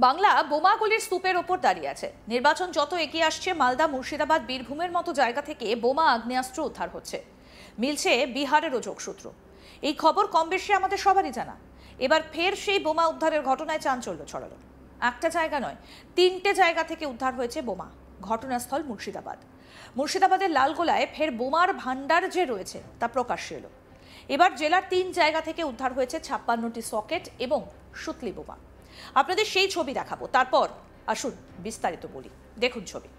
বাংলা বোমাগুলির স্তূপের ওপর দাঁড়িয়ে আছে। নির্বাচন যত এগিয়ে আসছে, মালদা, মুর্শিদাবাদ, বীরভূমের মতো জায়গা থেকে বোমা, আগ্নেয়াস্ত্র উদ্ধার হচ্ছে। মিলছে বিহারেরও যোগসূত্র। এই খবর কম বেশি আমাদের সবারই জানা। এবার ফের সেই বোমা উদ্ধারের ঘটনায় চাঞ্চল্য ছড়ালো। একটা জায়গা নয়, 3টে জায়গা থেকে উদ্ধার হয়েছে বোমা। ঘটনাস্থল মুর্শিদাবাদ। মুর্শিদাবাদের লালগোলায় ফের বোমার ভান্ডার যে রয়েছে তা প্রকাশ্যে এলো। এবার জেলার 3 জায়গা থেকে উদ্ধার হয়েছে 56টি সকেট এবং সুতলি বোমা। আপনাদের সেই ছবি দেখাবো, তারপর আসুন বিস্তারিত বলি। দেখুন ছবি।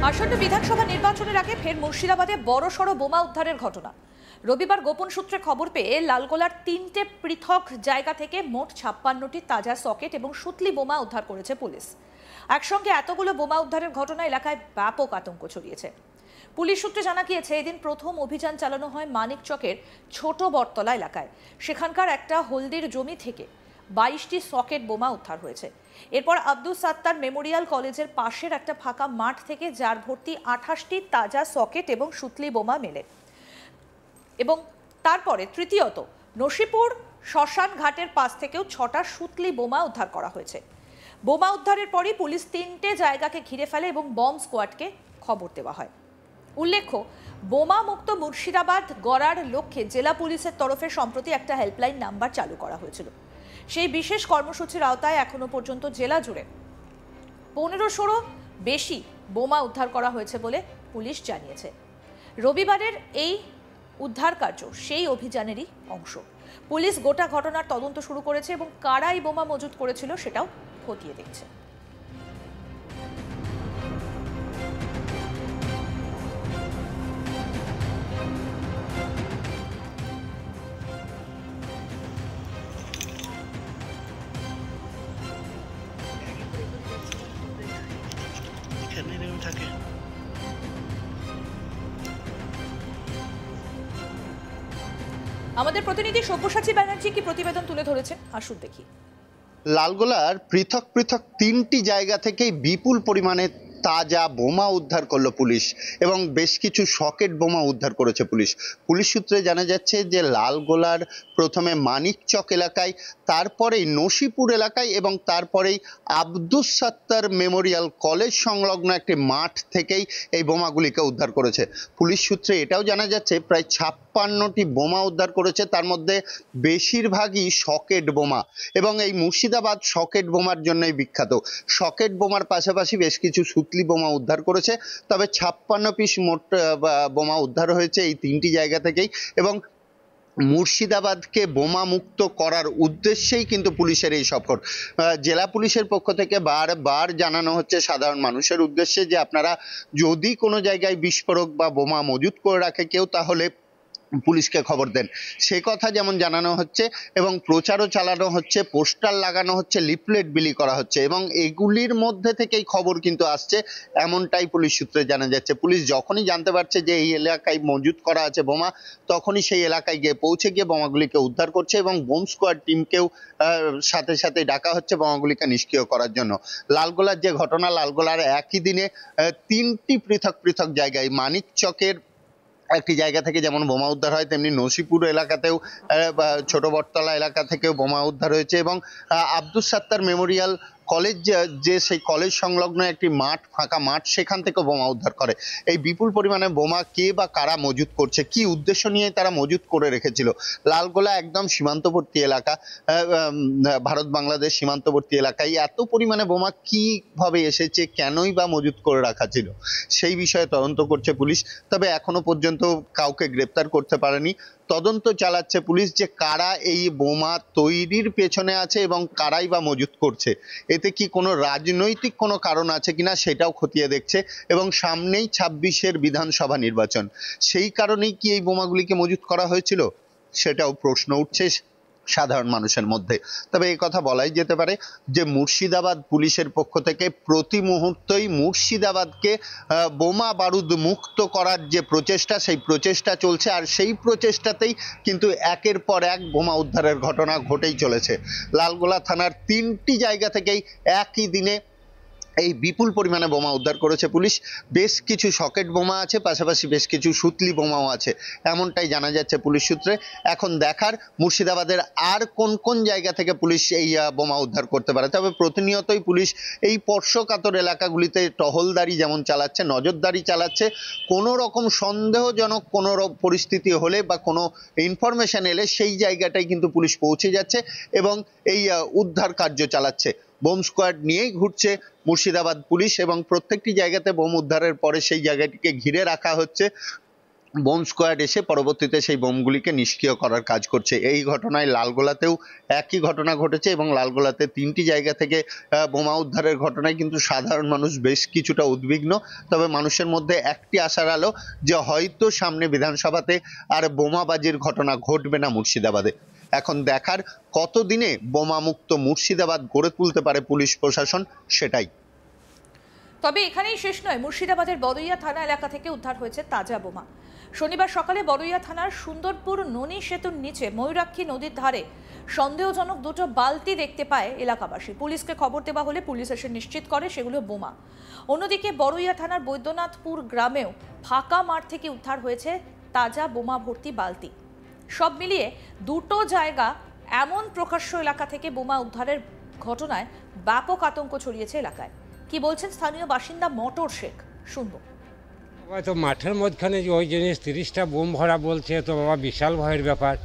আসন্ন বিধানসভা নির্বাচনের আগে ফের মুর্শিদাবাদে বড়সড় বোমা উদ্ধারের ঘটনা। রবিবার গোপন সূত্রে খবর পেয়ে লালগোলার 3টে পৃথক জায়গা থেকে মোট 56টি তাজা সকেট এবং সুতলি বোমা উদ্ধার করেছে পুলিশ। একসঙ্গে এতগুলো বোমা উদ্ধারের ঘটনা এলাকায় ব্যাপক আতঙ্ক ছড়িয়েছে। পুলিশ সূত্রে জানা গিয়েছে, এদিন প্রথম অভিযান চালানো হয় মানিকচকের ছোট বটতলা এলাকায়। সেখানকার একটা হলদির জমি থেকে 22টি সকেট বোমা উদ্ধার হয়েছে। এরপর আব্দুস সাত্তার মেমোরিয়াল কলেজের পাশের একটা ফাঁকা মাঠ থেকে জার ভর্তি 28টি তাজা সকেট এবং সুতলি বোমা মেলে। এবং তারপরে তৃতীয়ত নসিপুর শ্মশান ঘাটের পাশ থেকেও 6টা সুতলি বোমা উদ্ধার করা হয়েছে। বোমা উদ্ধারের পরই পুলিশ 3টে জায়গাকে ঘিরে ফেলে এবং বম্ব স্কোয়াডকে খবর দেওয়া হয়। উল্লেখ্য, বোমা মুক্ত মুর্শিদাবাদ গড়ার লক্ষ্যে জেলা পুলিশের তরফে সম্প্রতি একটা হেল্পলাইন নাম্বার চালু করা হয়েছিল। সেই বিশেষ কর্মসূচির আওতায় এখনো পর্যন্ত জেলা জুড়ে 1500 বেশি বোমা উদ্ধার করা হয়েছে বলে পুলিশ জানিয়েছে। রবিবারের এই উদ্ধার কার্য সেই অভিযানেরই অংশ। পুলিশ গোটা ঘটনার তদন্ত শুরু করেছে এবং কারা এই বোমা মজুত করেছিল সেটাও খতিয়ে দেখছে। আমাদের প্রতিনিধি সব্যসাচী ব্যানার্জি কি প্রতিবেদন তুলে ধরেছেন, আসুন দেখি। লালগোলার পৃথক পৃথক 3টি জায়গা থেকেই বিপুল পরিমাণে তাজা বোমা উদ্ধার করলো পুলিশ এবং বেশ কিছু সকেট বোমা উদ্ধার করেছে পুলিশ। পুলিশ সূত্রে জানা যাচ্ছে যে লালগোলার প্রথমে মানিকচক এলাকায়, তারপরেই নসিপুর এলাকায় এবং তারপরেই আব্দুস সাত্তার মেমোরিয়াল কলেজ সংলগ্ন একটি মাঠ থেকেই এই বোমাগুলিকে উদ্ধার করেছে। পুলিশ সূত্রে এটাও জানা যাচ্ছে প্রায় 56টি বোমা উদ্ধার করেছে, তার মধ্যে বেশিরভাগই সকেট বোমা এবং এই মুর্শিদাবাদ সকেট বোমার জন্যই বিখ্যাত। সকেট বোমার পাশাপাশি বেশ কিছু সুতলি বোমা উদ্ধার করেছে। তবে 56 পিস মোট বোমা উদ্ধার হয়েছে এই 3টি জায়গা থেকেই এবং মুর্শিদাবাদকে বোমা মুক্ত করার উদ্দেশ্যেই কিন্তু পুলিশের এই সফর। জেলা পুলিশের পক্ষ থেকে বারবার জানানো হচ্ছে সাধারণ মানুষের উদ্দেশ্যে যে আপনারা যদি কোনো জায়গায় বিস্ফোরক বা বোমা মজুত করে রাখে কেউ, তাহলে পুলিশকে খবর দেন। সে কথা যেমন জানানো হচ্ছে এবং প্রচারও চালানো হচ্ছে, পোস্টার লাগানো হচ্ছে, লিফলেট বিলি করা হচ্ছে এবং এগুলির মধ্যে থেকেই খবর কিন্তু আসছে, এমনটাই পুলিশ সূত্রে জানা যাচ্ছে। পুলিশ যখনই জানতে পারছে যে এই এলাকায় মজুত করা আছে বোমা, তখনই সেই এলাকায় গিয়ে পৌঁছে গিয়ে বোমাগুলিকে উদ্ধার করছে এবং বোম স্কোয়াড টিমকেও সাথে সাথে ডাকা হচ্ছে বোমাগুলিকে নিষ্ক্রিয় করার জন্য। লালগোলার যে ঘটনা, লালগোলার একই দিনে 3টি পৃথক পৃথক জায়গায়, মানিকচকের একটি জায়গা থেকে যেমন বোমা উদ্ধার হয়, তেমনি নসিপুর এলাকাতেও ছোট বটতলা এলাকা থেকেও বোমা উদ্ধার হয়েছে এবং আব্দুস সাত্তার মেমোরিয়াল কলেজ যে সেই কলেজ সংলগ্ন একটি মাঠ, ফাঁকা মাঠ, সেখান থেকে বোমা উদ্ধার করে। এই বিপুল পরিমাণে বোমা কে বা কারা মজুত করছে, কি উদ্দেশ্য নিয়ে তারা মজুত করে রেখেছিল। লালগোলা একদম সীমান্তবর্তী এলাকা, ভারত বাংলাদেশ সীমান্তবর্তী এলাকায় এত পরিমাণে বোমা কিভাবে এসেছে, কেনই বা মজুত করে রাখা ছিল, সেই বিষয়ে তদন্ত করছে পুলিশ। তবে এখনো পর্যন্ত কাউকে গ্রেপ্তার করতে পারেনি। তদন্ত চালাচ্ছে পুলিশ যে কারা এই বোমা তৈরির পেছনে আছে এবং কারাই বা মজুত করছে। এতে কি কোনো রাজনৈতিক কোনো কারণ আছে কিনা সেটাও খতিয়ে দেখছে এবং সামনেই 26-এর বিধানসভা নির্বাচন, সেই কারণেই কি এই বোমাগুলিকে মজুত করা হয়েছিল সেটাও প্রশ্ন উঠছে সাধারণ মানুষের মধ্যে। তবে এই কথা বলাই যেতে পারে যে মুর্শিদাবাদ পুলিশের পক্ষ থেকে প্রতি মুহূর্তেই মুর্শিদাবাদকে বোমা বারুদ মুক্ত করার যে প্রচেষ্টা, সেই প্রচেষ্টা চলছে। আর সেই প্রচেষ্টাতেই কিন্তু একের পর এক বোমা উদ্ধারের ঘটনা ঘটেই চলেছে। লালগোলা থানার 3টি জায়গা থেকেই একই দিনে এই বিপুল পরিমাণে বোমা উদ্ধার করেছে পুলিশ। বেশ কিছু সকেট বোমা আছে, পাশাপাশি বেশ কিছু সুতলি বোমাও আছে, এমনটাই জানা যাচ্ছে পুলিশ সূত্রে। এখন দেখার মুর্শিদাবাদের আর কোন কোন জায়গা থেকে পুলিশ এই বোমা উদ্ধার করতে পারে। তবে প্রতিনিয়তই পুলিশ এই স্পর্শকাতর এলাকাগুলিতে টহলদারি যেমন চালাচ্ছে, নজরদারি চালাচ্ছে। কোনো রকম সন্দেহজনক কোনো পরিস্থিতি হলে বা কোনো ইনফরমেশন এলে সেই জায়গাটাই কিন্তু পুলিশ পৌঁছে যাচ্ছে এবং এই উদ্ধার কার্য চালাচ্ছে। বোম স্কোয়াড নিয়েই ঘুরছে মুর্শিদাবাদ পুলিশ এবং প্রত্যেকটি জায়গাতে বোম উদ্ধারের পরে সেই জায়গাটিকে ঘিরে রাখা হচ্ছে। বোম স্কোয়াড এসে পরবর্তীতে সেই বোমগুলিকে নিষ্ক্রিয় করার কাজ করছে। এই ঘটনায় লালগোলাতেও একই ঘটনা ঘটেছে এবং লালগোলাতে 3টি জায়গা থেকে বোমা উদ্ধারের ঘটনায় কিন্তু সাধারণ মানুষ বেশ কিছুটা উদ্বিগ্ন। তবে মানুষের মধ্যে একটি আশার আলো যে হয়তো সামনে বিধানসভাতে আর বোমাবাজির ঘটনা ঘটবে না মুর্শিদাবাদে। এখন দেখার কতদিনে বোমামুক্ত মুর্শিদাবাদ গড়ে তুলতে পারে পুলিশ প্রশাসন, সেটাই। তবে এখানেই শেষ নয়। মুর্শিদাবাদের বড়ইয়া থানা এলাকা থেকে উদ্ধার হয়েছে তাজা বোমা। শনিবার সকালে বড়ইয়া থানার সুন্দরপুর ননী সেতুর নিচে ময়ূরাক্ষী নদীর ধারে সন্দেহজনক দুটো বালতি দেখতে পায় এলাকাবাসী। পুলিশকে খবর দেওয়া হলে পুলিশ এসে নিশ্চিত করে সেগুলো বোমা। অন্যদিকে বড়ইয়া থানার বৈদ্যনাথপুর গ্রামেও ফাঁকা মাঠ থেকে উদ্ধার হয়েছে তাজা বোমা ভর্তি বালতি। সব মিলিয়ে দুটো জায়গা এমন প্রকাশ্য এলাকা থেকে বোমা উদ্ধারের ঘটনায় ব্যাপক আতঙ্ক ছড়িয়েছে এলাকায়। কি বলছেন স্থানীয় বাসিন্দা মটর শেখ, শুনবো। তো মাঠের মধ্যখানে যে ওই জিনিস 30টা বোম ভরা বলছে, তো বাবা বিশাল ভয়ের ব্যাপার।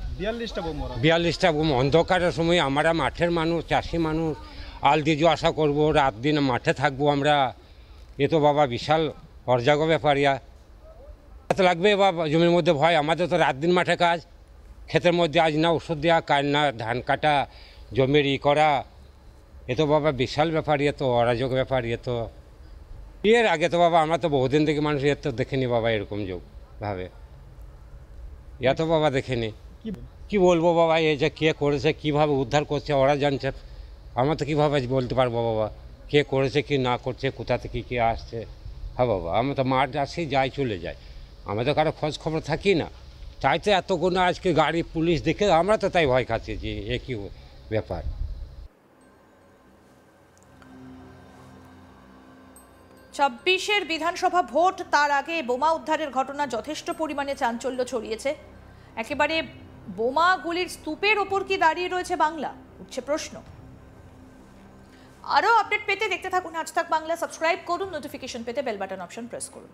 42টা বোম অন্ধকারের সময় আমরা মাঠের মানুষ, চাষি মানুষ, আল দিয়ে আশা করবো, রাত দিন মাঠে থাকবো আমরা। এ তো বাবা বিশাল অর্জাগ ব্যাপার। লাগবে বাবা, জমির মধ্যে ভয়। আমাদের তো রাত দিন মাঠে কাজ, ক্ষেতের মধ্যে আজ না ওষুধ দেওয়া, কাল না ধান কাটা, জমির করা। এ তো বাবা বিশাল ব্যাপার, এ তো অরাজক ব্যাপার। এ তো এর আগে তো বাবা আমরা তো বহুদিন থেকে মানুষ এর তো দেখেনি বাবা এরকম যোগ ভাবে। তো বাবা দেখেনি। কি বলবো বাবা, এই যে কে করেছে, কিভাবে উদ্ধার করছে ওরা জানছে। আমরা তো কীভাবে বলতে পারবো বাবা কে করেছে কি না করছে, কোথা থেকে কে আসছে। হ্যাঁ বাবা, আমরা তো মাঠ আসি যাই চলে যাই, আমরা তো কারো খোঁজ খবর থাকি না। তাই তো এত কোনো আজকে গাড়ি পুলিশ দেখে আমরা তো তাই ভয় খাচ্ছি যে এ কী ব্যাপার। 26-এর বিধানসভা ভোট, তার আগে বোমা উদ্ধারের ঘটনা যথেষ্ট পরিমাণে চাঞ্চল্য ছড়িয়েছে। একেবারে বোমাগুলির স্তূপের ওপর কি দাঁড়িয়ে রয়েছে বাংলা, উঠছে প্রশ্ন। আরও আপডেট পেতে দেখতে থাকুন আজ তাক বাংলা। সাবস্ক্রাইব করুন, নোটিফিকেশন পেতে বেল বাটন অপশন প্রেস করুন।